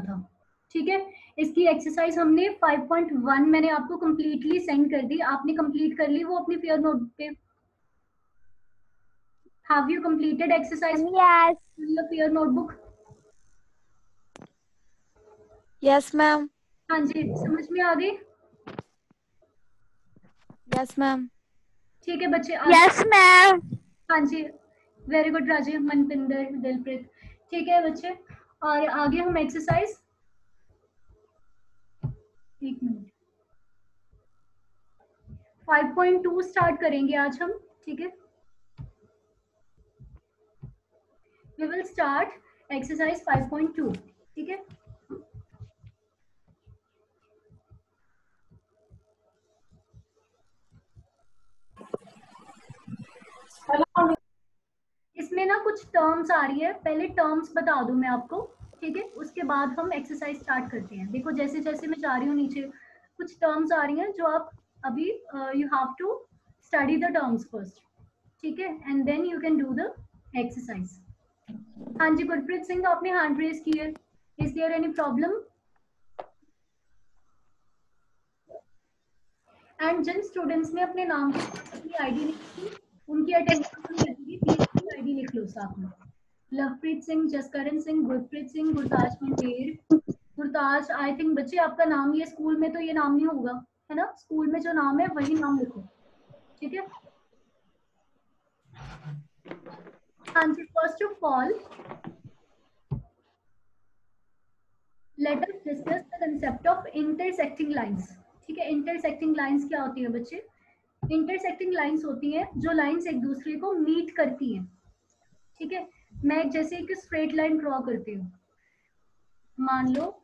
था। ठीक है, इसकी एक्सरसाइज हमने 5.1 मैंने आपको कंप्लीटली सेंड कर दी, आपने कंप्लीट कर ली वो अपनी फेयर नोट पे। Have you completed exercise Yes. Fair notebook? Yes, ma'am. हाँ जी, समझ में आ गई? Yes, ma'am. ठीक है बच्चे, आगे। Yes, ma'am. हाँ जी, वेरी गुड राजीव, मनपिंदर, दिलप्रीत। ठीक है बच्चे, और आगे हम एक्सरसाइज, एक मिनट, 5.2 स्टार्ट करेंगे आज हम। ठीक है, वी विल स्टार्ट एक्सरसाइज 5.2। ठीक है, इसमें ना कुछ टर्म्स आ रही है, पहले टर्म्स बता दूं मैं आपको। ठीक है, उसके बाद हम एक्सरसाइज स्टार्ट करते हैं। देखो जैसे जैसे मैं जा रही हूँ नीचे, कुछ टर्म्स आ रही हैं जो आप अभी you have to study the terms first. ठीक है, and then you can do the exercise. हाँ जी, गुरप्रीत सिंह, आपने हैंड रेज की है, is there any problem? And जिन स्टूडेंट्स ने अपने नाम के साथ अपनी आईडी लिखी, उनकी अटेंडेंस नहीं लगेगी, प्लीज अपनी आईडी लिख लो साथ में। लवप्रीत सिंह, जसकरण सिंह, गुरप्रीत सिंह, गुरताज मंडेर। गुरताज, आई थिंक बच्चे आपका नाम ये स्कूल में तो ये नाम नहीं होगा, है ना? स्कूल में जो नाम है वही नाम लिखो। ठीक है, हाँ जी, first of all let us discuss the concept of intersecting lines. ठीक है, इंटरसेक्टिंग लाइंस क्या होती है बच्चे? इंटरसेक्टिंग लाइंस होती हैं जो लाइंस एक दूसरे को मीट करती हैं। ठीक है, मैं जैसे एक स्ट्रेट लाइन ड्रॉ करती हूँ, मान लो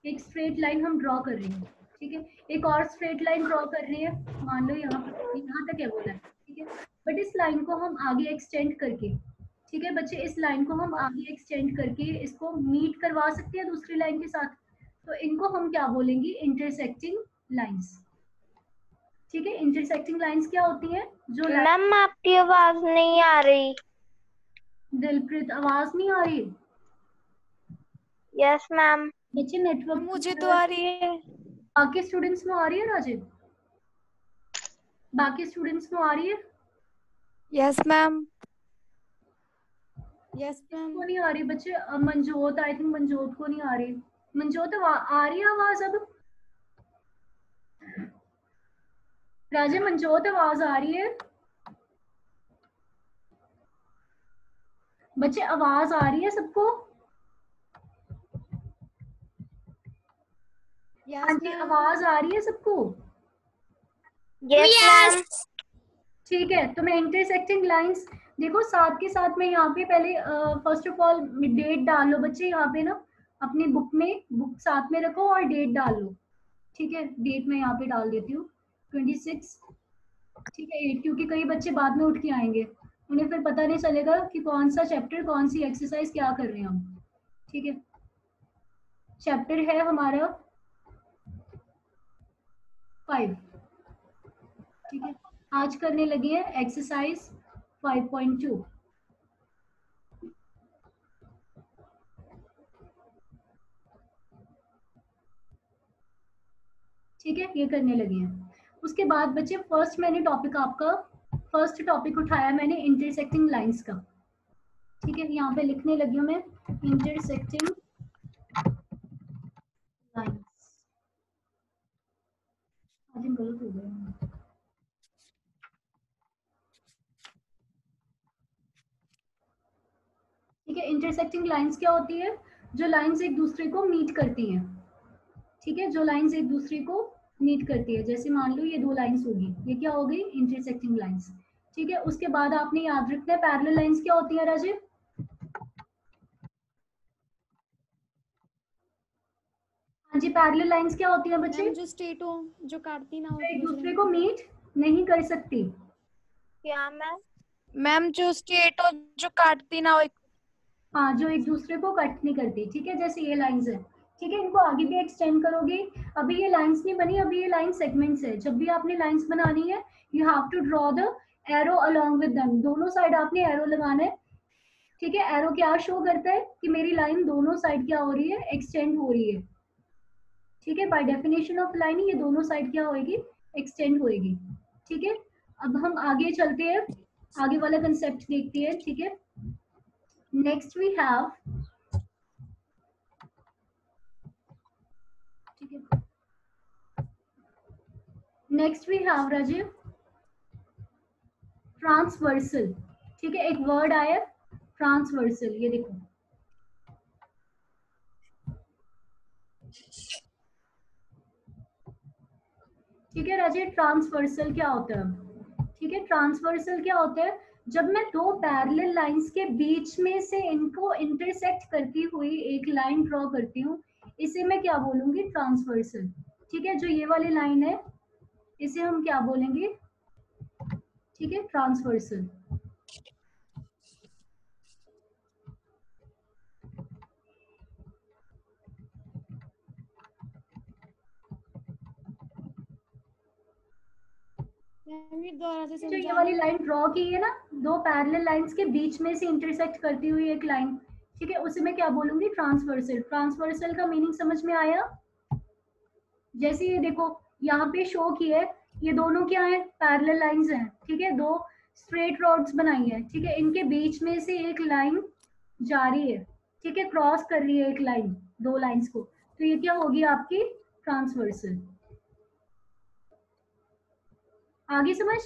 एक स्ट्रेट लाइन हम ड्रॉ कर रहे हैं। ठीक है, एक और स्ट्रेट लाइन ड्रॉ कर रहे हैं, मान लो यहाँ पर, यहाँ तक है वो लाइन। ठीक है, बट इस लाइन को हम आगे एक्सटेंड करके, ठीक है बच्चे, इस लाइन को हम आगे एक्सटेंड करके इसको मीट करवा सकते हैं दूसरी लाइन के साथ, तो इनको हम क्या बोलेंगे? Intersecting lines. ठीक है, इंटरसेक्टिंग लाइंस क्या होती हैं? जो मैम आपकी आवाज नहीं आ रही। दिलप्रीत, आवाज नहीं आ रही? Yes ma'am. बच्चे नेटवर्क, मुझे तो आ रही है। बाकी स्टूडेंट्स में आ रही है राजीव? बाकी स्टूडेंट्स में आ रही है? Yes ma'am. Yes ma'am. को नहीं आ रही बच्चे? मंजोत, आई थिंक मंजोत को नहीं आ रही। मंजोत, आ रही है आवाज अब? राजीव, मंजोत, आवाज आ रही है? बच्चे आवाज आ रही है सबको? हाँ जी, आवाज आ रही है सबको? Yes ma'am. ठीक है, तो मैं इंटरसेक्टिंग लाइंस, देखो साथ के साथ में यहाँ पे पहले फर्स्ट ऑफ ऑल डेट डाल लो बच्चे, यहाँ पे ना अपनी बुक में, बुक साथ में रखो और डेट डाल लो। ठीक है, डेट मैं यहाँ पे डाल देती हूँ 26। ठीक है, 8, क्योंकि कई बच्चे बाद में उठ के आएंगे, उन्हें फिर पता नहीं चलेगा कि कौन सा चैप्टर, कौन सी एक्सरसाइज क्या कर रहे हैं हम। ठीक है, चैप्टर है हमारा 5। ठीक है, आज करने लगे हैं एक्सरसाइज 5.2। ठीक है, ये करने लगे हैं। उसके बाद बच्चे फर्स्ट मैंने टॉपिक आपका, फर्स्ट टॉपिक उठाया मैंने इंटरसेक्टिंग लाइंस का। ठीक है, यहाँ पे लिखने लगी हूँ मैं, इंटरसेक्टिंग लाइंस। आज गलत हो गया। ठीक है, इंटरसेक्टिंग लाइंस क्या होती है? जो लाइंस एक दूसरे को मीट करती हैं। ठीक है, जो लाइंस एक दूसरे को मीट करती है, जैसे मान लो ये दो लाइंस होगी, ये क्या हो गई? Intersecting lines. ठीक है, उसके बाद आपने याद रखना है पैरेलल लाइंस क्या होती है राजीव? हाँ जी, पैरेलल लाइंस क्या होती है बच्चे? जो स्ट्रेट हो, जो काटती ना हो एक दूसरे को मीट नहीं कर सकती। क्या मैम? मैम जो स्ट्रेट हो, जो काटती ना हो। हाँ, जो एक दूसरे को कट नहीं करती। ठीक है, जैसे ये लाइंस है। ठीक है, इनको आगे भी एक्सटेंड करोगे। अभी ये लाइंस नहीं बनी, अभी ये लाइन सेगमेंट्स है। जब भी आपने लाइंस बनानी है, you have to draw the arrow along with them, दोनों साइड आपने एरो लगाना है। ठीक है, एरो क्या शो करता है कि मेरी लाइन दोनों साइड क्या हो रही है, एक्सटेंड हो रही है। ठीक है, बाय डेफिनेशन ऑफ लाइन ये दोनों साइड क्या होएगी, एक्सटेंड होएगी। ठीक है, अब हम आगे चलते हैं, आगे वाला कंसेप्ट देखते हैं। ठीक है, नेक्स्ट वी हैव, ठीक है, next we have Rajiv transversal. ठीक है, एक वर्ड आया ट्रांसवर्सल, ये देखो। ठीक है राजीव, ट्रांसवर्सल क्या होता है? ठीक है, ट्रांसवर्सल क्या होता है, जब मैं दो पैरेलल लाइंस के बीच में से इनको इंटरसेक्ट करती हुई एक लाइन ड्रॉ करती हूँ, इसे मैं क्या बोलूंगी, ट्रांसवर्सल। ठीक है, जो ये वाली लाइन है इसे हम क्या बोलेंगे, ठीक है, ट्रांसवर्सल। जो ये वाली लाइन ड्रॉ की है ना, दो पैरेलल लाइंस के बीच में से इंटरसेक्ट करती हुई एक लाइन, ठीक है, उसे मैं क्या बोलूंगी, ट्रांसवर्सल। ट्रांसवर्सल का मीनिंग समझ में आया? जैसे ये देखो यहाँ पे शो की है, ये दोनों क्या है, पैरेलल लाइंस हैं। ठीक है, दो स्ट्रेट रॉड्स बनाई है। ठीक है, इनके बीच में से एक लाइन जा रही है। ठीक है, क्रॉस कर रही है एक लाइन, दो लाइंस को, तो ये क्या होगी आपकी, ट्रांसवर्सल। आगे समझ?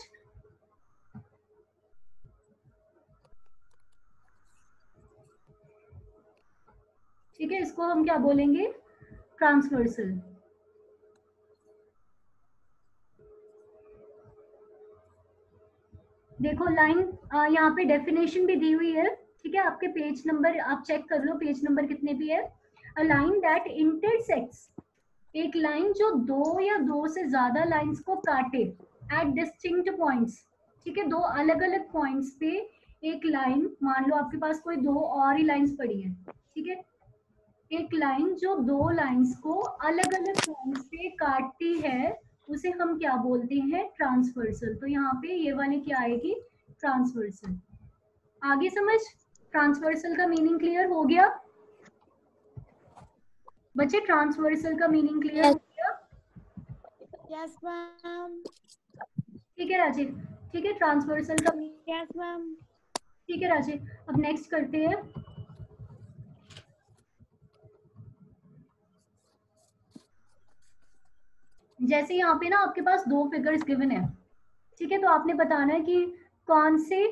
ठीक है, इसको हम क्या बोलेंगे, ट्रांसवर्सल। देखो लाइन यहाँ पे डेफिनेशन भी दी हुई है। ठीक है, आपके पेज नंबर आप चेक कर लो, पेज नंबर कितने भी है। अ लाइन दैट इंटरसेक्ट्स, एक लाइन जो दो या दो से ज्यादा लाइंस को काटे एट डिस्टिंक्ट पॉइंट्स। ठीक है, दो अलग अलग पॉइंट्स पे एक लाइन, मान लो आपके पास कोई दो और ही लाइंस पड़ी है। ठीक है, एक लाइन जो दो लाइंस को अलग अलग पॉइंट्स पे काटती है, उसे हम क्या बोलते हैं, ट्रांसवर्सल। तो यहाँ पे ये वाली क्या आएगी, ट्रांसवर्सल। आगे समझ? ट्रांसवर्सल का मीनिंग क्लियर हो गया बच्चे? ट्रांसवर्सल का मीनिंग क्लियर हो गया? Yes ma'am. ठीक है राजीव, ठीक है, ट्रांसवर्सल का, यस मैम। ठीक है राजीव। अब नेक्स्ट करते हैं, जैसे यहाँ पे ना आपके पास दो फिगर्स गिवन है। ठीक है, तो आपने बताना है कि कौन से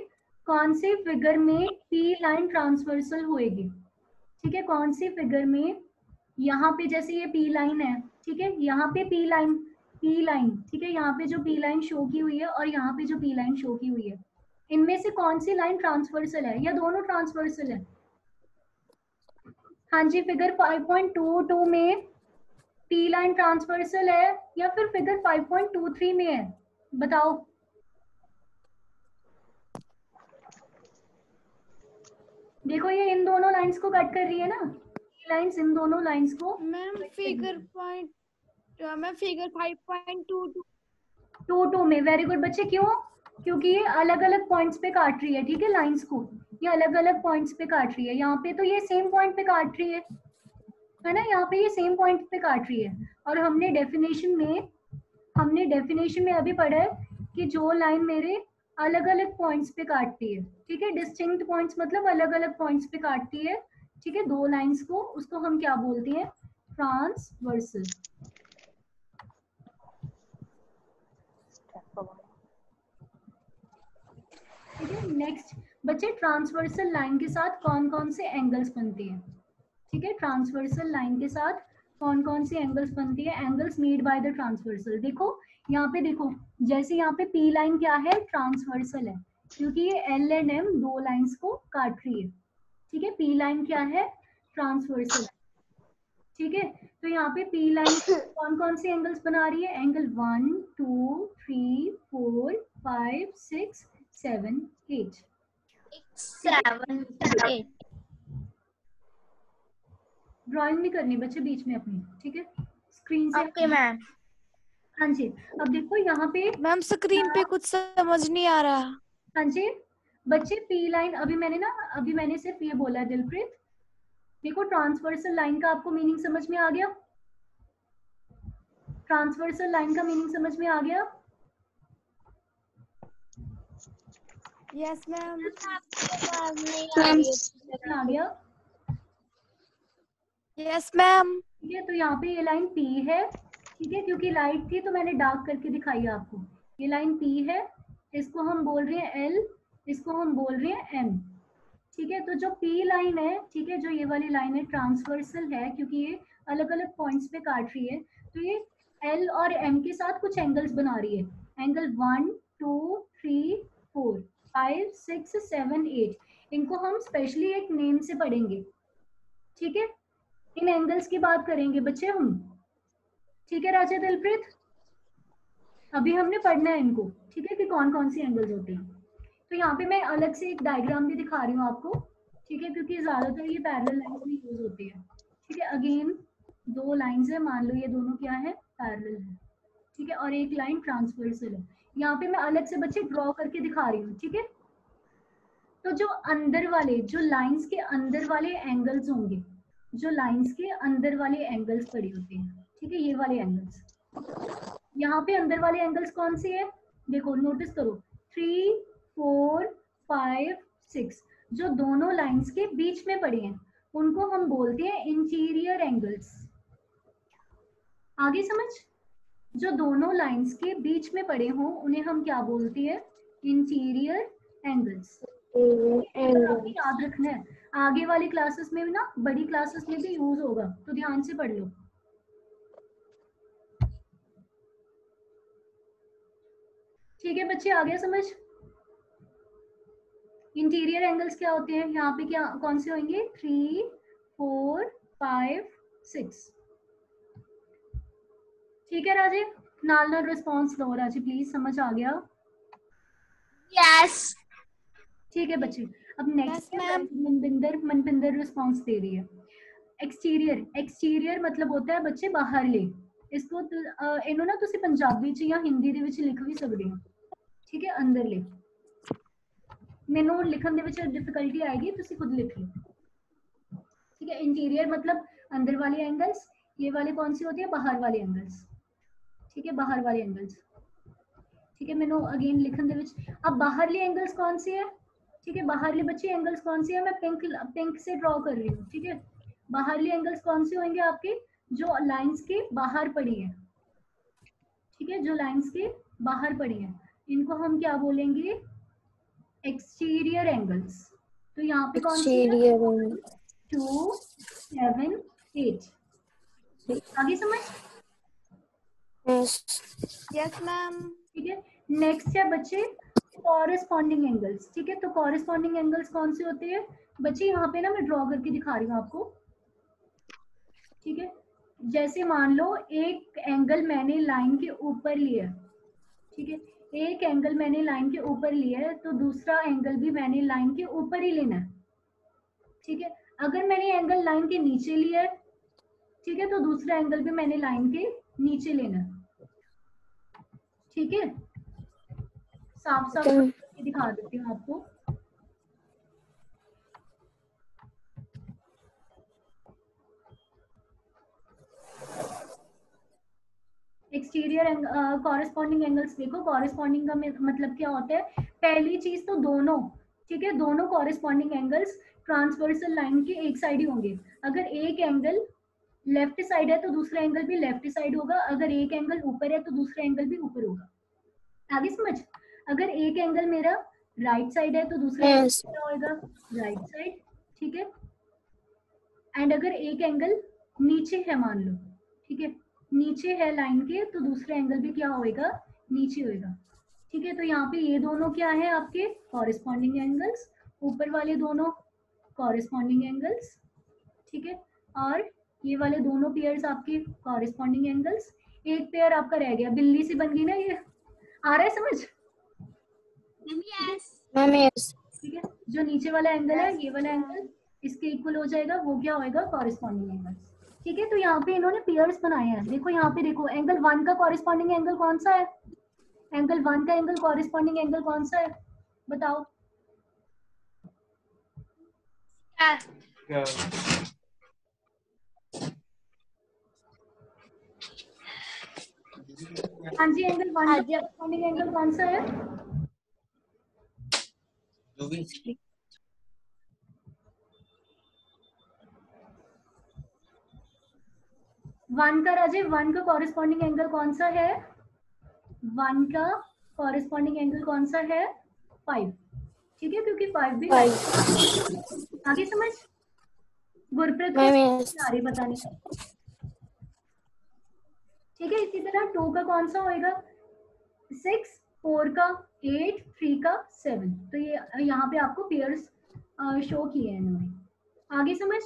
फिगर में पी लाइन ट्रांसवर्सल होएगी। ठीक है, कौन सी फिगर में, यहाँ पे जैसे ये पी लाइन है, ठीक है, यहाँ पे पी लाइन, ठीक है, यहाँ पे जो पी लाइन शो की हुई है और यहाँ पे जो पी लाइन शो की हुई है, इनमें से कौन सी लाइन ट्रांसवर्सल है, या दोनों ट्रांसवर्सल है? हाँ जी, फिगर 5.22 में पी लाइन ट्रांसवर्सल है या फिर फिगर 5.23 में है, बताओ। देखो ये इन दोनों लाइंस को कट कर रही है ना, लाइंस इन दोनों लाइंस को। मैम फिगर 5.22 में, वेरी गुड बच्चे। क्यों? क्योंकि ये अलग अलग पॉइंट्स पे काट रही है। ठीक है, लाइंस को ये अलग अलग पॉइंट्स पे काट रही है। यहाँ पे तो ये सेम पॉइंट पे काट रही है ना, यहाँ पे ये सेम पॉइंट पे काट रही है। और हमने डेफिनेशन में अभी पढ़ा है कि जो लाइन मेरे अलग अलग पॉइंट्स पे काटती है, ठीक है, डिस्टिंक्ट पॉइंट्स मतलब अलग अलग पॉइंट्स पे काटती है, ठीक है, दो लाइंस को, उसको हम क्या बोलते हैं, ट्रांसवर्सल। ठीक है, नेक्स्ट बच्चे, ट्रांसवर्सल लाइन के साथ कौन कौन से एंगल्स बनते हैं? ठीक है, ट्रांसवर्सल लाइन के साथ कौन कौन सी एंगल्स बनती है, angles made by the transversal. देखो यहाँ पे देखो, जैसे यहाँ पे पी लाइन क्या है, ट्रांसवर्सल है, क्योंकि ये एल एंड एम दो लाइंस को काट रही है। ठीक है, पी लाइन क्या है, ट्रांसवर्सल। ठीक है, तो यहाँ पे पी लाइन कौन कौन से एंगल्स बना रही है, एंगल 1 2 3 4 5 6 7 8। 7 8। ड्राइंग नहीं करनी बच्चे बीच में अपनी, ठीक है, स्क्रीन से। Okay ma'am. हाँ जी, अब देखो यहाँ पे मैम स्क्रीन पे कुछ समझ नहीं आ रहा। हाँ जी, बच्चे पी लाइन, अभी मैंने सिर्फ ये बोला दिलप्रीत। देखो ट्रांसवर्सल लाइन का आपको मीनिंग समझ में आ गया? ट्रांसवर्सल लाइन का मीनिंग समझ में आ गया? Yes ma'am. आ गया? Yes ma'am. ठीक है, तो यहाँ पे ये लाइन P है, ठीक है, क्योंकि लाइट थी तो मैंने डार्क करके दिखाई आपको। ये लाइन P है, इसको हम बोल रहे हैं L, इसको हम बोल रहे हैं M। ठीक है, तो जो P लाइन है, ठीक है, जो ये वाली लाइन है ट्रांसवर्सल है क्योंकि ये अलग अलग पॉइंट्स पे काट रही है, तो ये L और M के साथ कुछ एंगल्स बना रही है। एंगल 1 2 3 4 5 6 7 8, इनको हम स्पेशली एक नेम से पढ़ेंगे। ठीक है, इन एंगल्स की बात करेंगे बच्चे हम। ठीक है राजा दिलप्रीत, अभी हमने पढ़ना है इनको, ठीक है, कि कौन कौन सी एंगल्स होते हैं। तो यहाँ पे मैं अलग से एक डायग्राम भी दिखा रही हूँ आपको, ठीक है, क्योंकि ज्यादातर ये पैरेलल लाइंस में यूज होती है। ठीक है, अगेन दो लाइंस है, मान लो ये दोनों क्या है, पैरेलल है, ठीक है, और एक लाइन ट्रांसवर्सल है। यहाँ पे मैं अलग से बच्चे ड्रॉ करके दिखा रही हूँ। ठीक है, तो जो अंदर वाले, जो लाइंस के अंदर वाले एंगल्स होंगे, जो लाइंस के अंदर वाले एंगल्स पड़े होते हैं, ठीक है, ये वाले एंगल्स, यहाँ पे अंदर वाले एंगल्स कौन से है, देखो नोटिस करो, 3 4 5 6, जो दोनों लाइंस के बीच में पड़े हैं उनको हम बोलते हैं इंटीरियर एंगल्स। आगे समझ, जो दोनों लाइंस के बीच में पड़े हों उन्हें हम क्या बोलते हैं, इंटीरियर एंगल्स। आपको याद रखना है, आगे वाली क्लासेस में भी ना, बड़ी क्लासेस में भी यूज होगा, तो ध्यान से पढ़ लो। ठीक है बच्चे, आ गया समझ? इंटीरियर एंगल्स क्या होते हैं, यहाँ पे क्या कौन से होंगे, 3 4 5 6। ठीक है राजीव, नाल रिस्पॉन्स लो राजीव प्लीज, समझ आ गया? यस। ठीक है बच्चे, अब नेक्स्ट मैम। मनपिंदर रिस्पॉन्स दे रही है। एक्सटीरियर, एक्सटीरियर मतलब होता है बच्चे बाहर ले, इसको इन्हों ना तुसी पंजाबी च या हिंदी ਦੇ ਵਿੱਚ ਲਿਖ ਵੀ ਸਕਦੇ ਹੋ। ठीक है, अंदर ले, मैनू लिखन ਦੇ ਵਿੱਚ डिफिकल्टी आएगी, तुसी खुद लिख लो। ठीक है, इंटीरियर मतलब अंदर वाले एंगल्स, ये वाले कौन सी होती है, बाहर वाले एंगल्स। ठीक है, बाहर वाले एंगल्स। ठीक है, मैनू अगेन लिखन दे विच, अब बाहरली एंगल्स कौन सी है, ठीक है, बाहरली बच्चे एंगल्स कौन सी है, मैं पिंक से ड्रॉ कर रही हूँ। ठीक है, बाहरली एंगल्स कौन से होंगे आपके, जो लाइंस के बाहर पड़ी है। ठीक है, जो लाइंस के बाहर पड़ी है इनको हम क्या बोलेंगे, एक्सटीरियर एंगल्स। तो यहाँ पे कौन सी है, 2 7 8। आगे समझ? Yes ma'am. ठीक है, नेक्स्ट है बच्चे कॉरेस्पॉन्डिंग एंगल्स। ठीक है, तो कॉरेस्पॉन्डिंग एंगल्स कौन से होते हैं बच्चे, यहाँ पे ना मैं ड्रॉ करके दिखा रही हूँ आपको। ठीक है, जैसे मान लो एक एंगल मैंने लाइन के ऊपर लिया, ठीक है, एक एंगल मैंने लाइन के ऊपर लिया है, तो दूसरा एंगल भी मैंने लाइन के ऊपर ही लेना है। ठीक है, अगर मैंने एंगल लाइन के नीचे लिया है, ठीक है, तो दूसरा एंगल भी मैंने लाइन के नीचे लेना है। ठीक है, साफ साफ दिखा देती हूँ आपको। एक्सटीरियर कॉरेस्पॉन्डिंग एंगल्स देखो, कॉरेस्पॉन्डिंग का मतलब क्या होता है, पहली चीज तो दोनों, ठीक है, दोनों कॉरेस्पॉन्डिंग एंगल्स ट्रांसवर्सल लाइन के एक साइड ही होंगे। अगर एक एंगल लेफ्ट साइड है तो दूसरा एंगल भी लेफ्ट साइड होगा, अगर एक एंगल ऊपर है तो दूसरा एंगल भी ऊपर होगा। आगे समझ, अगर एक एंगल मेरा राइट साइड है तो दूसरा एंगल क्या होगा, राइट साइड। ठीक है, एंड अगर एक एंगल नीचे है मान लो, ठीक है, नीचे है लाइन के, तो दूसरा एंगल भी क्या होएगा, नीचे होएगा। ठीक है, तो यहाँ पे ये दोनों क्या है आपके कॉरेस्पॉन्डिंग एंगल्स, ऊपर वाले दोनों कॉरेस्पॉन्डिंग एंगल्स। ठीक है, और ये वाले दोनों पेयर्स आपके कॉरेस्पॉन्डिंग एंगल्स। एक पेयर आपका रह गया, बिल्ली से बन गई ना ये, आ रहा है समझ? ठीक है, जो नीचे वाला एंगल है, ये वाला एंगल इसके इक्वल हो जाएगा, वो क्या होएगा, कॉरेस्पॉन्डिंग एंगल। ठीक है, तो यहाँ पे इन्होंने पेयर्स बनाए हैं। देखो यहाँ पे देखो, एंगल 1 का कॉरेस्पॉन्डिंग एंगल कौन सा है, एंगल 1 का एंगल कॉरेस्पॉन्डिंग एंगल कौन सा है बताओ, हाँ जी, एंगल 1 का कॉरेस्पॉन्डिंग एंगल कौन सा है? वन का राजे, 1 का कॉरेस्पॉन्डिंग एंगल कौन सा है? 1 का कॉरेस्पॉन्डिंग एंगल कौन सा है? 5। ठीक है, क्योंकि 5 भी आगे समझ। गुरप्रीत को आ रही पता नहीं। ठीक है, इसी तरह 2 का कौन सा होएगा? 6, 4 का 8, 3 का 7। तो ये यहाँ पे आपको पेयर्स शो किए हैं इन्होंने। आगे समझ।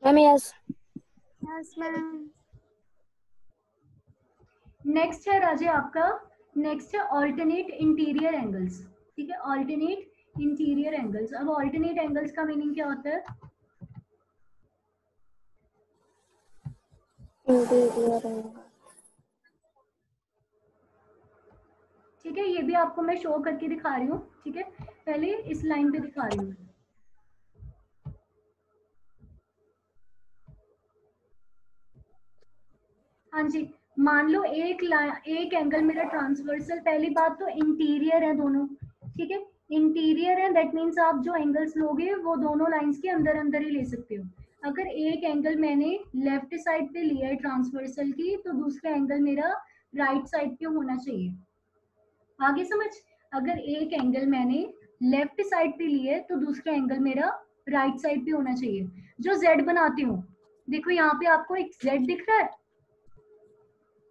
Yes ma'am. नेक्स्ट है राजे आपका, नेक्स्ट है ऑल्टरनेट इंटीरियर एंगल्स। ठीक है, ऑल्टरनेट इंटीरियर एंगल्स। अब ऑल्टरनेट एंगल्स का मीनिंग क्या होता है? ठीक है, ये भी आपको मैं शो करके दिखा रही हूँ। ठीक है, पहले इस लाइन पे दिखा रही हूँ। हाँ जी, मान लो एक एंगल मेरा ट्रांसवर्सल, पहली बात तो इंटीरियर है दोनों। ठीक है, इंटीरियर है, दैट मीन्स आप जो एंगल्स लोगे वो दोनों लाइंस के अंदर अंदर ही ले सकते हो। अगर एक एंगल मैंने लेफ्ट साइड पे लिया है ट्रांसवर्सल की, तो दूसरा एंगल मेरा राइट साइड पे होना चाहिए। आगे समझ। अगर एक एंगल मैंने लेफ्ट साइड पे लिया है, तो दूसरा एंगल मेरा राइट साइड पे होना चाहिए। जो जेड बनाती हूँ, देखो यहाँ पे आपको एक जेड दिख रहा है,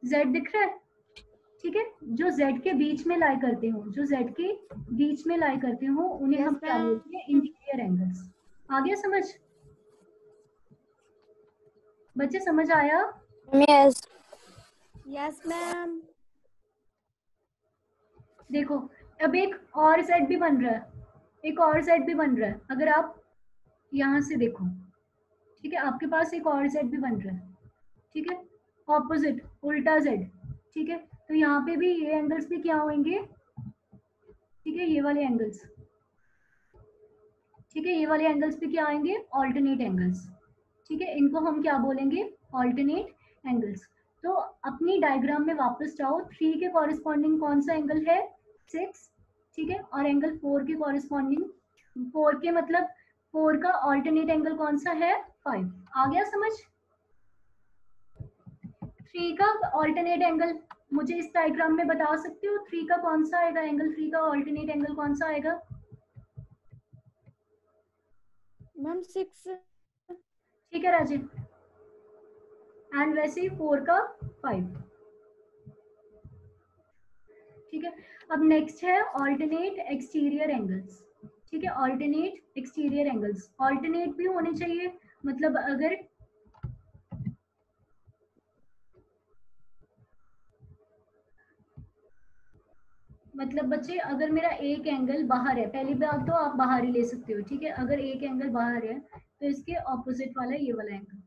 जेड दिख रहा है। ठीक है, जो जेड के बीच में लाई करते हो, जो जेड के बीच में लाई करते हो, उन्हें हम क्या बोलते हैं? Interior angles. आ गया समझ? बच्चे समझ आया? Yes ma'am. देखो, अब एक और जेड भी बन रहा है, एक और जेड भी बन रहा है। अगर आप यहाँ से देखो, ठीक है, आपके पास एक और जेड भी बन रहा है। ठीक है, ऑपोजिट, उल्टा जेड। ठीक है, तो यहाँ पे भी ये एंगल्स भी क्या होंगे? ठीक है, ये वाले एंगल्स। ठीक है, ये वाले एंगल्स भी क्या आएंगे? Alternate angles. ठीक है, इनको हम क्या बोलेंगे? Alternate angles. तो अपनी डायग्राम में वापस जाओ। 3 के कॉरेस्पॉन्डिंग कौन सा एंगल है? 6। ठीक है, और एंगल 4 के कॉरेस्पॉन्डिंग, 4 के मतलब 4 का ऑल्टरनेट एंगल कौन सा है? 5। आ गया समझ? 3 का ऑल्टरनेट एंगल मुझे इस डायग्राम में बता सकते हो? 3 का कौन सा आएगा एंगल? 3 का ऑल्टरनेट एंगल कौन सा आएगा? मैम 6। ठीक है राजीव, एंड वैसे ही 4 का 5। ठीक है, अब नेक्स्ट है ऑल्टरनेट एक्सटीरियर एंगल्स। ठीक है, ऑल्टरनेट एक्सटीरियर एंगल्स, ऑल्टरनेट भी होने चाहिए। मतलब अगर बच्चे, अगर मेरा एक एंगल बाहर है, पहली बात तो आप बाहर ही ले सकते हो। ठीक है, अगर एक एंगल बाहर है, तो इसके ऑपोजिट वाला ये वाला एंगल,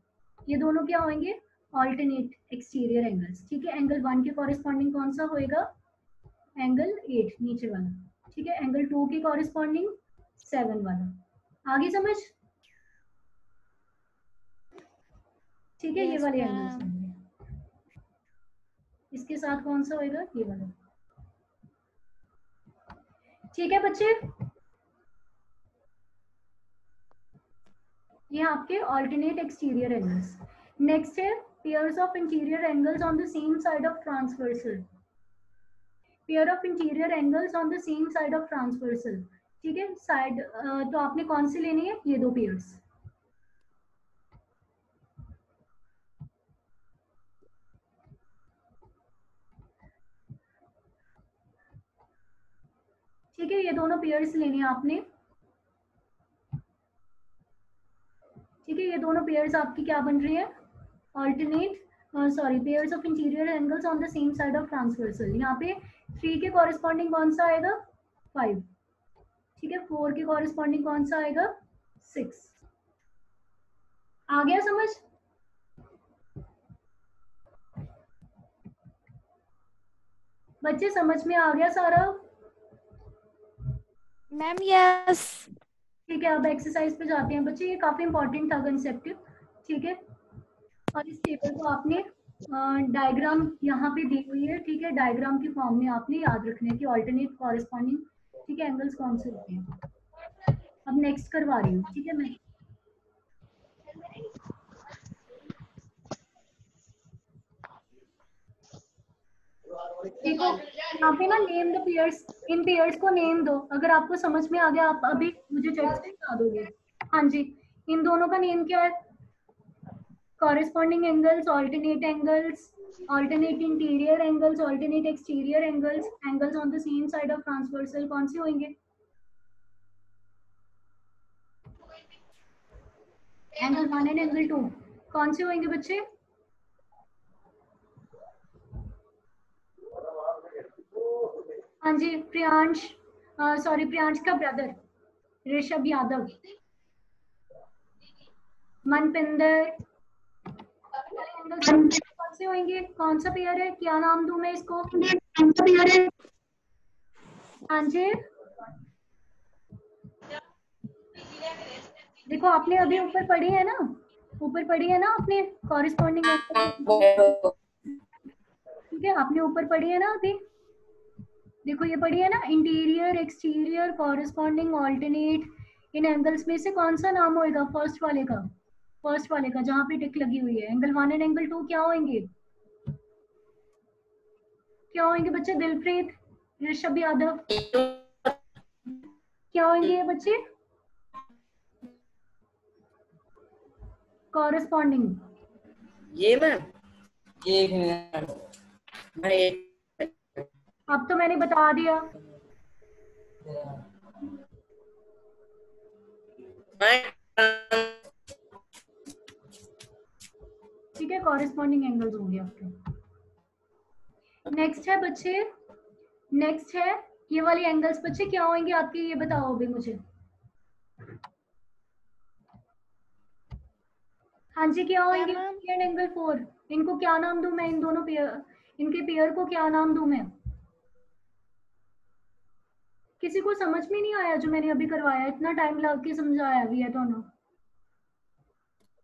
ये दोनों क्या होंगे? Alternate exterior angles. ठीक है, एंगल 1 के कॉरेस्पॉन्डिंग कौन सा होएगा? एंगल 8 नीचे वाला। ठीक है, एंगल 2 के कॉरेस्पॉन्डिंग 7 वाला। आगे समझ? ठीक है, ये वाले एंगल्स होंगे। इसके साथ कौन सा होएगा? ये वाला। ठीक है बच्चे, ये आपके ऑल्टरनेट एक्सटीरियर एंगल्स। नेक्स्ट है pairs of interior angles on the same side of transversal. Pair of interior angles on the same side of transversal. ठीक है, साइड तो आपने कौन से लेने हैं? ये दो पेयर्स। ठीक है, ये दोनों पेयर्स लेने हैं आपने। ठीक है, ये दोनों पेयर्स आपकी क्या बन रही है? Alternate, sorry, pairs of interior angles on the same side of transversal. यहाँ पे 3 के कॉरेस्पॉन्डिंग कौन सा आएगा? 5। ठीक है, 4 के कॉरेस्पॉन्डिंग कौन सा आएगा? 6। आ गया समझ? बच्चे समझ में आ गया सारा? Ma'am yes. ठीक है, अब एक्सरसाइज पे जाते हैं बच्चे। ये काफी इंपॉर्टेंट था कंसेप्ट, ठीक है। और इस टेबल को आपने डायग्राम यहाँ पे दी हुई है, ठीक है। डायग्राम की फॉर्म में आपने याद रखना है कि ऑल्टरनेट कॉरेस्पॉन्डिंग, ठीक है, एंगल्स कौन से होते हैं। अब नेक्स्ट करवा रही हूँ, ठीक है। मैं देखो यहाँ पे ना name the pairs, in pairs को नेम दो। अगर आपको समझ में आ गया आप अभी मुझे चेक से बता दोगे। हाँ जी, इन दोनों का नेम क्या है? corresponding angles, alternate interior angles, alternate exterior angles, angles on the same side of transversal कौन से होंगे? एंगल 1 एंड एंगल 2 कौन से होंगे बच्चे? हाँ जी, प्रियांश, सॉरी प्रियांश का ब्रदर ऋषभ यादव, मनपिंदर, कौन से होंगे? कौन सा पेयर है? क्या नाम दूं मैं इसको? हाँ जी, देखो आपने अभी ऊपर पढ़ी है ना, ऊपर पढ़ी है ना आपने कॉरेस्पॉन्डिंग एंगल, ठीक है, आपने ऊपर पढ़ी है ना अभी। देखो ये पढ़ी है ना, इंटीरियर एक्सटीरियर कॉरेस्पॉन्डिंग ऑल्टरनेट, इन एंगल्स में से कौन सा नाम होएगा? फर्स्ट वाले का, फर्स्ट वाले का जहां पे टिक लगी हुई है। एंगल 1 एंड एंगल 2 क्या होंगे? क्या होंगे बच्चे? दिलप्रीत, ऋषभ यादव, क्या होंगे बच्चे? कॉरेस्पॉन्डिंग। ये मैम, एक मिनट, मैं अब तो मैंने बता दिया। ठीक है, कॉरेस्पॉन्डिंग एंगल्स होंगे आपके। नेक्स्ट है बच्चे, नेक्स्ट है ये वाली एंगल्स बच्चे क्या होंगे आपके? ये बताओ अभी मुझे। हाँ जी, क्या होंगे? एंड एंगल 4, इनको क्या नाम दूं मैं? इन दोनों पेयर, इनके पेयर को क्या नाम दूं मैं? किसी को समझ में नहीं आया जो मैंने अभी करवाया? इतना टाइम लग के समझाया भी है दोनों।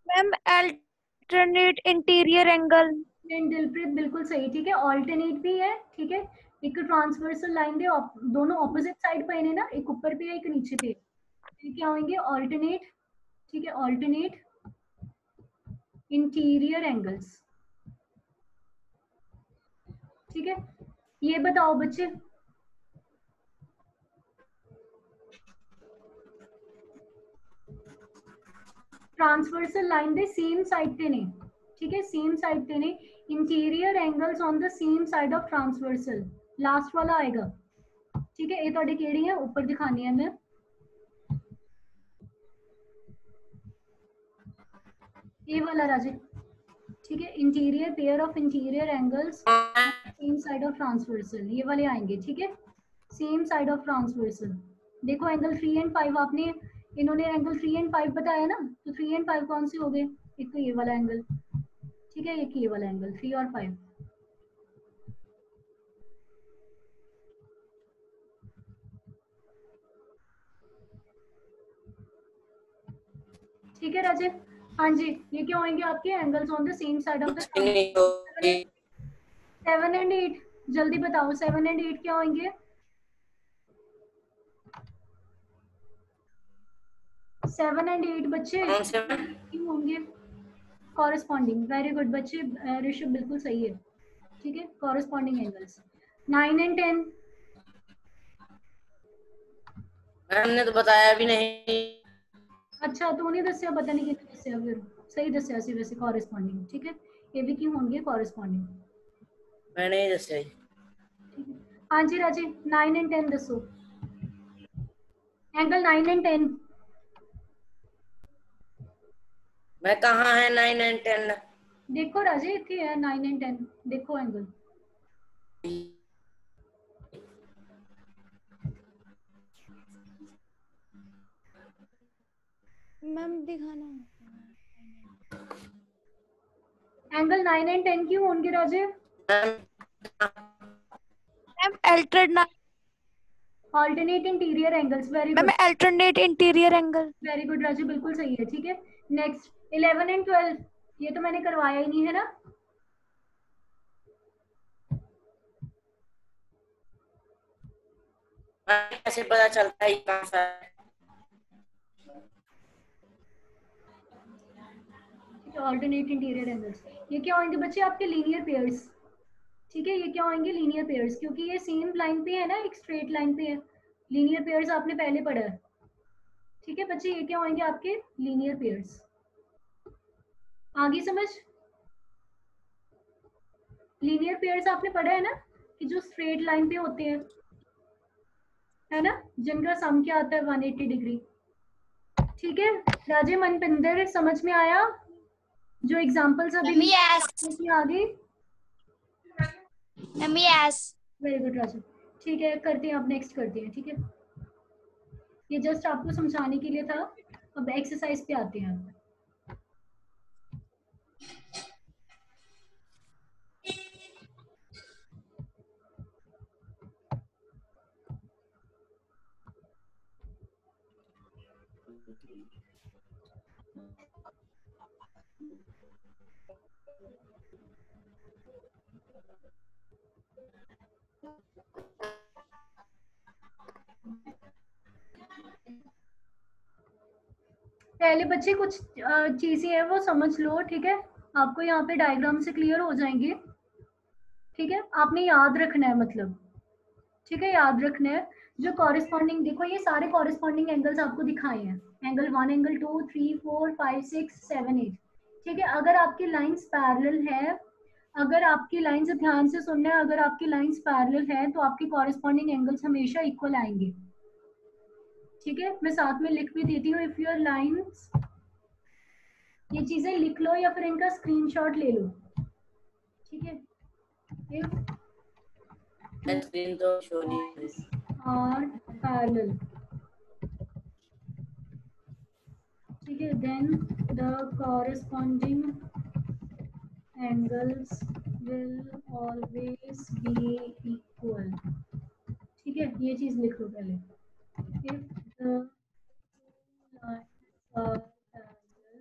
Ma'am alternate interior angle. Dilpreet बिल्कुल सही, ठीक है। ऑल्टरनेट भी है, ठीक है। एक ट्रांसवर्सल लाइन दे, दोनों ऑपोजिट साइड पे है ना, एक ऊपर पे है एक नीचे पे। क्या होंगे? ऑल्टरनेट, ठीक है, ऑल्टरनेट इंटीरियर एंगल्स, ठीक है। ये बताओ बच्चे, ट्रांसवर्सल लाइन दे सेम साइड पे ने, ठीक है, सेम साइड पे ने। Interior angles on the same side of transversal, last वाला आएगा, ठीक है। ये ਤੁਹਾਡੇ ਕਿਹੜੀ है? ऊपर दिखानी है मैं, ये वाला राजे, ठीक है। Interior pair of interior angles same side of transversal, ये वाले आएंगे, ठीक है। Same side of transversal. देखो एंगल 3 एंड 5 आपने, इन्होंने एंगल 3 एंड 5 बताया ना, तो 3 एंड 5 कौन से हो गए? एक तो ये वाला एंगल, ठीक है, एक ये वाला एंगल 3 और 5, ठीक है राजीव। हाँ जी, ये क्या होंगे आपके? Angles on the same side of the 7 and 8, जल्दी बताओ 7 एंड 8 क्या होंगे? 7 एंड 8 बच्चे क्यों होंगे? कॉरेस्पॉन्डिंग, वेरी गुड बच्चे, ऋषभ बिल्कुल सही है, ठीक है, कॉरेस्पॉन्डिंग एंगल्स। 9 एंड 10 हमने तो बताया भी नहीं। अच्छा तू नहीं दसिया, पता नहीं कितने दसिया, फिर सही दसिया सी वैसे कॉरेस्पॉन्डिंग, ठीक है। ये भी क्यों होंगे कॉरेस्पॉन्डिंग? मैंने ही दसिया। ठीक है, हाँ जी राजीव 9 एंड 10 दसो, एंगल 9 एंड 10। मैं कहाँ है 9 एंड 10? देखो राजे इतने है 9 एंड 10, देखो एंगल। मैम दिखाना एंगल 9 एंड 10 क्यों होंगे Raje? Ma'am alternate alternate interior angles, very ma'am good, alternate interior angle. Very good Raju, बिल्कुल सही है। ठीक है, नेक्स्ट 11 एंड 12, ये तो मैंने करवाया ही नहीं है ना। कैसे पता चलता है ये कौन सा है? ऑल्टरनेट इंटीरियर एंगल्स, ये क्या होंगे बच्चे? आपके लीनियर पेयर्स। ठीक है, ये क्या होंगे? लीनियर पेयर्स, क्योंकि ये सेम लाइन पे है ना, एक स्ट्रेट लाइन पे है। लीनियर पेयर्स आपने पहले पढ़ा है। ठीक है बच्चे, ये क्या होंगे? आपके लीनियर पेयर्स। आगे समझ? लीनियर पेयर्स आपने पढ़ा है ना, कि जो स्ट्रेट लाइन पे होते हैं, है ना, जिनका सम क्या आता है 180 डिग्री। ठीक है राजे मनपिंदर, समझ में आया? जो एग्जांपल्स अभी लिए आगे। Very good Raju. ठीक है, करते हैं, अब नेक्स्ट करते हैं। ठीक है, ये जस्ट आपको समझाने के लिए था। अब एक्सरसाइज पे आते हैं। पहले बच्चे कुछ चीजें हैं वो समझ लो। ठीक है, आपको यहाँ पे डायग्राम से क्लियर हो जाएंगे। ठीक है, आपने याद रखना है, मतलब ठीक है, याद रखना है। जो कॉरेस्पॉन्डिंग, देखो ये सारे कॉरेस्पॉन्डिंग एंगल्स आपको दिखाए हैं, एंगल 1, एंगल 2, 3, 4, 5, 6, 7, 8। ठीक है, अगर आपकी लाइंस पैरेलल है, अगर आपकी लाइंस, ध्यान से सुनना है, अगर आपकी लाइंस पैरेलल है तो आपके कॉरेस्पॉन्डिंग एंगल्स हमेशा इक्वल आएंगे। ठीक है, मैं साथ में लिख भी देती हूँ, इफ योर लाइंस, ये चीजें लिख लो या फिर इनका स्क्रीनशॉट ले लो। ठीक है, स्क्रीन तो शो नहीं आर पैरेलल, ठीक है, then the corresponding angles will always be equal. ठीक है, ये चीज लिख लो पहले। If the lines are parallel,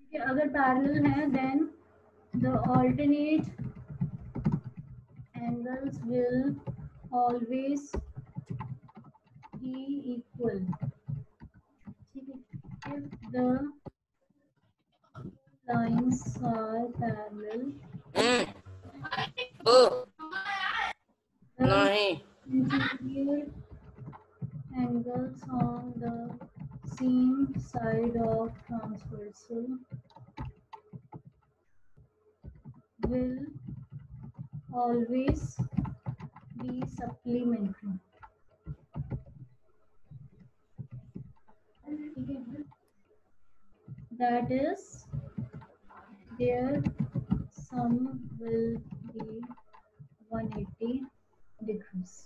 ठीक है, अगर पैरेलल है then the alternate angles will always be equal. ठीक है, if the lines are parallel, O the नहीं interior angles on the same side of transversal will always be supplementary. ठीक है, that is their sum will be 180 degrees.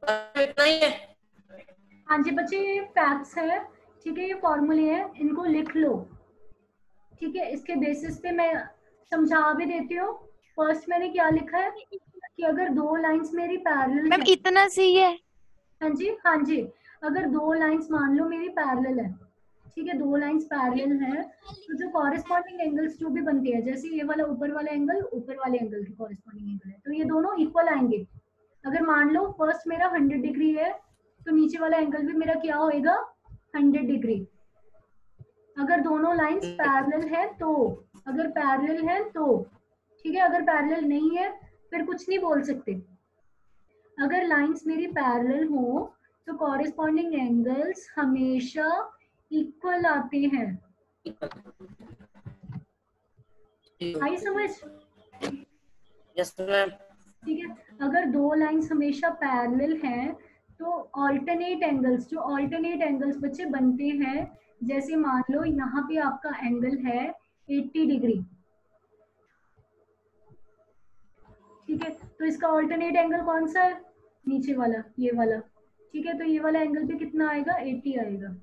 इतना ही है। हाँ जी बच्चे, ये फैक्ट्स है। ठीक है, ये फॉर्मूले हैं, इनको लिख लो। ठीक है, इसके बेसिस पे मैं समझा भी देती हूँ। फर्स्ट मैंने क्या लिखा है कि अगर दो लाइंस मेरी पैरेलल मैम है, इतना सही है। हाँ जी, हाँ जी, अगर दो लाइंस मान लो मेरी पैरेलल है, ठीक है, दो लाइंस पैरेलल है, तो जो कॉरेस्पॉन्डिंग एंगल्स जो भी बनते हैं, जैसे ये वाला ऊपर वाला एंगल ऊपर वाले एंगल की कॉरेस्पॉन्डिंग एंगल है, तो ये दोनों इक्वल आएंगे। अगर मान लो फर्स्ट मेरा 100 डिग्री है, तो नीचे वाला एंगल भी मेरा क्या होएगा? 100 डिग्री। अगर दोनों लाइंस पैरेलल है तो, अगर पैरेलल है तो, ठीक है, अगर पैरेलल नहीं है फिर कुछ नहीं बोल सकते। अगर लाइंस मेरी पैरेलल हो तो कॉरेस्पॉन्डिंग एंगल्स हमेशा इक्वल आते हैं। आई समझ? Yes ma'am. ठीक है, अगर दो लाइंस हमेशा पैरेलल हैं तो ऑल्टरनेट एंगल्स, जो ऑल्टरनेट एंगल्स बच्चे बनते हैं, जैसे मान लो यहाँ पे आपका एंगल है 80 डिग्री। ठीक है, तो इसका ऑल्टरनेट एंगल कौन सा है? नीचे वाला, ये वाला। ठीक है, तो ये वाला एंगल पे कितना आएगा? 80 आएगा।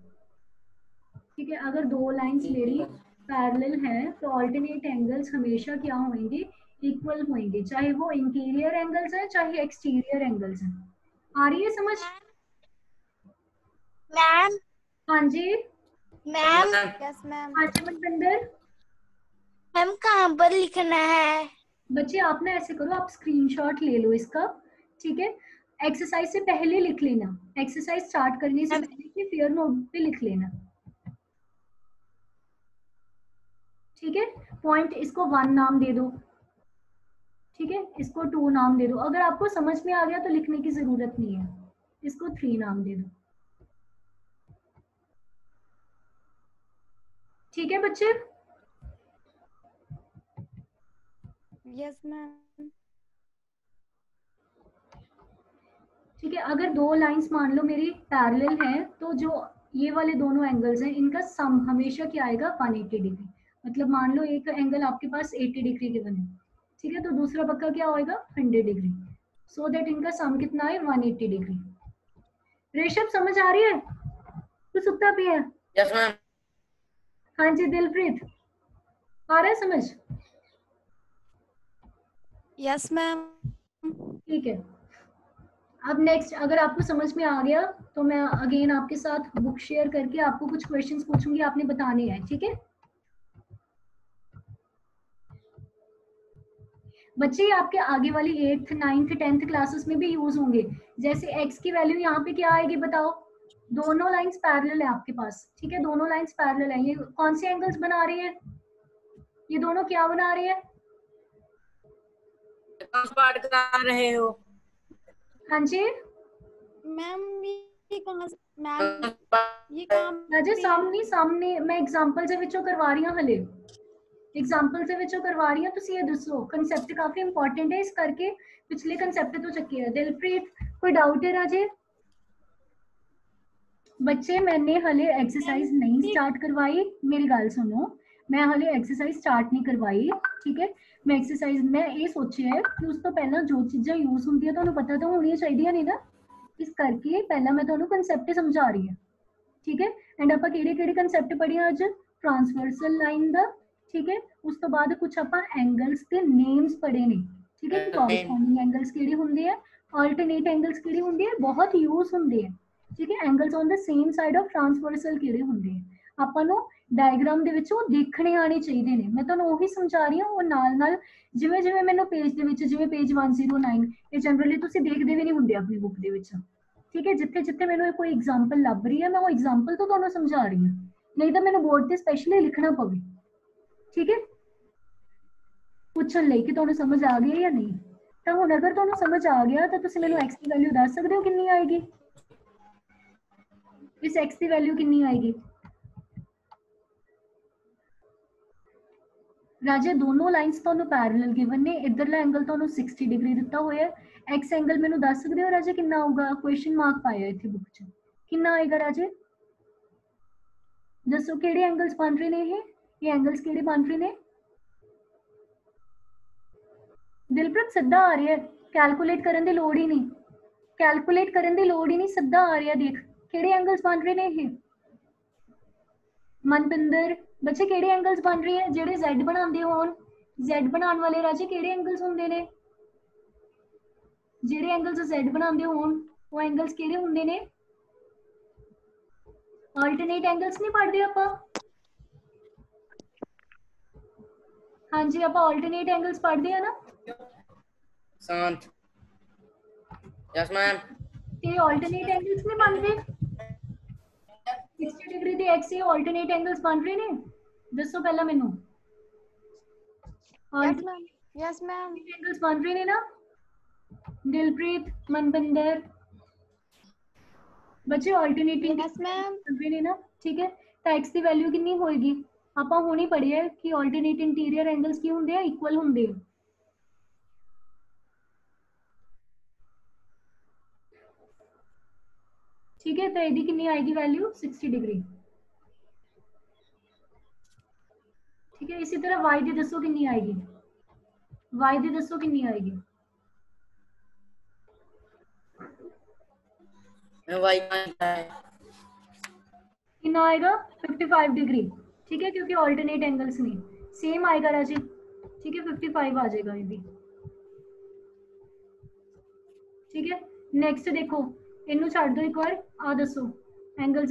ठीक है, अगर दो लाइंस मेरी पैरेलल हैं तो ऑल्टरनेट एंगल्स हमेशा क्या होंगे? इक्वल होंगे, चाहे वो इंटीरियर एंगल्स हैं चाहे एक्सटीरियर एंगल्स हैं। आ रही है समझ? मैम हाँ जी, मैम यस मैम। हाँ जी मनविंदर। मैम कहाँ पर लिखना है? बच्चे आप ना ऐसे करो, आप स्क्रीनशॉट ले लो इसका, ठीक है? एक्सरसाइज से पहले लिख लेना, एक्सरसाइज स्टार्ट करने से पहले कि फेयर नोट पे लिख लेना, ठीक है? पॉइंट इसको 1 नाम दे दो, ठीक है? इसको 2 नाम दे दो। अगर आपको समझ में आ गया तो लिखने की जरूरत नहीं है, इसको 3 नाम दे दो, ठीक है बच्चे? Yes ma'am. ठीक है, अगर 2 लाइंस मान लो मेरी पैरेलल हैं तो जो ये वाले दोनों एंगल्स हैं इनका सम हमेशा क्या आएगा, 180 डिग्री। मतलब मान लो एक एंगल आपके पास 80 डिग्री गिवन है, ठीक है? तो दूसरा पक्का क्या होएगा, 100 डिग्री। सो दैट इनका सम कितना है, 180 डिग्री। ऋषभ समझ आ रही है? तू सुता भी है? Yes ma'am. हाँ जी दिलप्रीत, आ रहा है समझ? Yes ma'am. ठीक है, अब नेक्स्ट अगर आपको समझ में आ गया तो मैं अगेन आपके साथ बुक शेयर करके आपको कुछ क्वेश्चंस पूछूंगी, आपने बताने हैं, ठीक है? बच्चे ये आपके आगे वाली 8th 9th 10th क्लासेस में भी यूज होंगे। जैसे x की वैल्यू यहाँ पे क्या आएगी बताओ? दोनों लाइंस पैरेलल है आपके पास, ठीक है? दोनों लाइंस पैरेलल है, ये कौन से एंगल्स बना रही है? ये दोनों क्या बना रही है? कौन सा पाठ करा रहे हो? हाँ जी मैम ये कहाँ मैम ये राजे, सामने सामने मैं एग्जांपल ਦੇ ਵਿੱਚੋਂ करवा रही हूँ, हले एग्जांपल ਦੇ ਵਿੱਚੋਂ करवा रही हूँ। ਤੁਸੀਂ ਇਹ ਦੱਸੋ, कंसेप्ट काफी इंपॉर्टेंट है, इस करके पिछले कंसेप्ट तो ਚੱਕੇ है। दिलप्रीत कोई डाउट है राजे? बच्चे मैंने हले एक्सरसाइज नहीं स्टार्ट करवाई, मेरी गल सुनो, मैं हले एक्सरसाइज स्टार्ट नहीं करवाई, ठीक है? मैं एक्सरसाइज मैं ये सोचिया है कि उस तो पहला जो चीज़ां यूज होंदियां ਤੁਹਾਨੂੰ पता तो होनी चाहिए नहीं ना, इस करके पहला मैं ਤੁਹਾਨੂੰ कंसेप्ट समझा रही हूँ, ठीक है? एंड ਆਪਾਂ ਕਿਹੜੇ कंसेप्ट पढ़े ਅੱਜ? ट्रांसवर्सल लाइन ਦਾ, ठीक है? ਉਸ ਤੋਂ ਬਾਅਦ ਕੁਝ ਆਪਾਂ एंगल्स ਦੇ नेम्स पढ़े ने, ठीक है? कॉरस्पॉन्डिंग एंगल्स ਕਿਹੜੇ ਹੁੰਦੇ ਆ, अल्टरनेट एंगल्स ਕਿਹੜੇ ਹੁੰਦੇ ਆ, बहुत यूज ਹੁੰਦੇ ਆ, ठीक है? Angles on the same side of transversal ਕਿਹੜੇ ਹੁੰਦੇ ਆ, ਆਪਾਂ ਨੂੰ ਡਾਇਗਰਾਮ ਦੇ ਵਿੱਚ ਉਹ ਦੇਖਣੇ ਆਣੇ ਚਾਹੀਦੇ ਨੇ। ਮੈਂ ਤੁਹਾਨੂੰ ਉਹੀ ਸਮਝਾ ਰਹੀ ਹਾਂ, ਉਹ ਨਾਲ ਜਿਵੇਂ ਜਿਵੇਂ ਮੈਨੂੰ ਪੇਜ ਦੇ ਵਿੱਚ, ਜਿਵੇਂ ਪੇਜ 109 ਇਹ ਜਨਰਲੀ ਤੁਸੀਂ ਦੇਖਦੇ ਵੀ ਨਹੀਂ ਹੁੰਦੇ ਆਪਣੀ ਬੁੱਕ ਦੇ ਵਿੱਚ, ठीक है? जिथे जिथे मैंने कोई एग्जाम्पल लभ रही है मैं वो एग्जाम्पल तो तुहानू समझा रही हूँ, नहीं तो मैंने बोर्ड पे स्पेशली लिखना पवे, ठीक है? पूछन लई कि तुहानू समझ आ गया या नहीं। तो हुण अगर तुहानू समझ आ गया तो तुसीं मैनू एक्स की वैल्यू दस सकदे हो कितनी आएगी? इस एक्स की वैल्यू कितनी आएगी राजे? दोनों लाइन्स तुहानू पैरेलल गिवन ने, इधरला एंगल तुहानू 60 डिग्री दिता होया है। एक्स एंगल मैनू दस सकदे हो राजे कितना आऊगा? क्वेश्चन मार्क पाया इत्थे बुक च, कितना आएगा राजे? दसो किहड़े एंगल्स बन रहे ने, ये एंगल्स किहड़े बन रहे ने? दिलप्रीत सीधा आ रहा है, कैलकुलेट करने की लोड़ ही नहीं, कैलकुलेट करने की लोड़ ही नहीं, सीधा आ रहा है। देख किहड़े एंगल्स बन रहे ने ये? मनपिंदर बच्चे किहड़े एंगल्स बन रहे हैं? जिहड़े Z बनांदे होण, Z बनाने वाले राजे किहड़े एंगल्स हुंदे ने? जिहड़े एंगल्स Z बनांदे होण वो एंगल्स किहड़े हुंदे ने? अल्टरनेट एंगल्स नहीं पढ़दे आपां? हाँ जी, आप अल्टरनेट एंगल्स पढ़ते हैं ना? शांत। Yes ma'am. ते अल्टरनेट एंगल्स नहीं बनते? 60 डिग्री ਦੇ x ये अल्टरनेट एंगल्स बन रहे ने? दसो पहला मेनू। Yes ma'am. Yes ma'am. Angles बन रहे ने ना? दिलप्रीत, मनबिंदर बच्चे अल्टरनेटिंग यस मैम। बन रहे ने ना, ठीक है? तो x की वैल्यू कितनी होएगी? ਆਪਾਂ ਹੁਣੇ ਪੜਿਆ कि अल्टरनेट इंटीरियर एंगल्स की ਹੁੰਦੇ ਆ, इक्वल ਹੁੰਦੇ ਆ, ठीक है? तो ਇਹਦੀ कितनी आएगी वैल्यू? 60 डिग्री, ठीक है? इसी तरह y दी दसो कितनी आएगी? y दी दसो कितनी आएगी? वाई कितना आएगा? 55 डिग्री, ठीक है? क्योंकि अल्टरनेट एंगल्स नहीं सेम आएगा राजी, ठीक है 55 आ जाएगा ये भी। ठीक है नेक्स्ट देखो इनू छाड़ दो एक बार आ दसो एंगल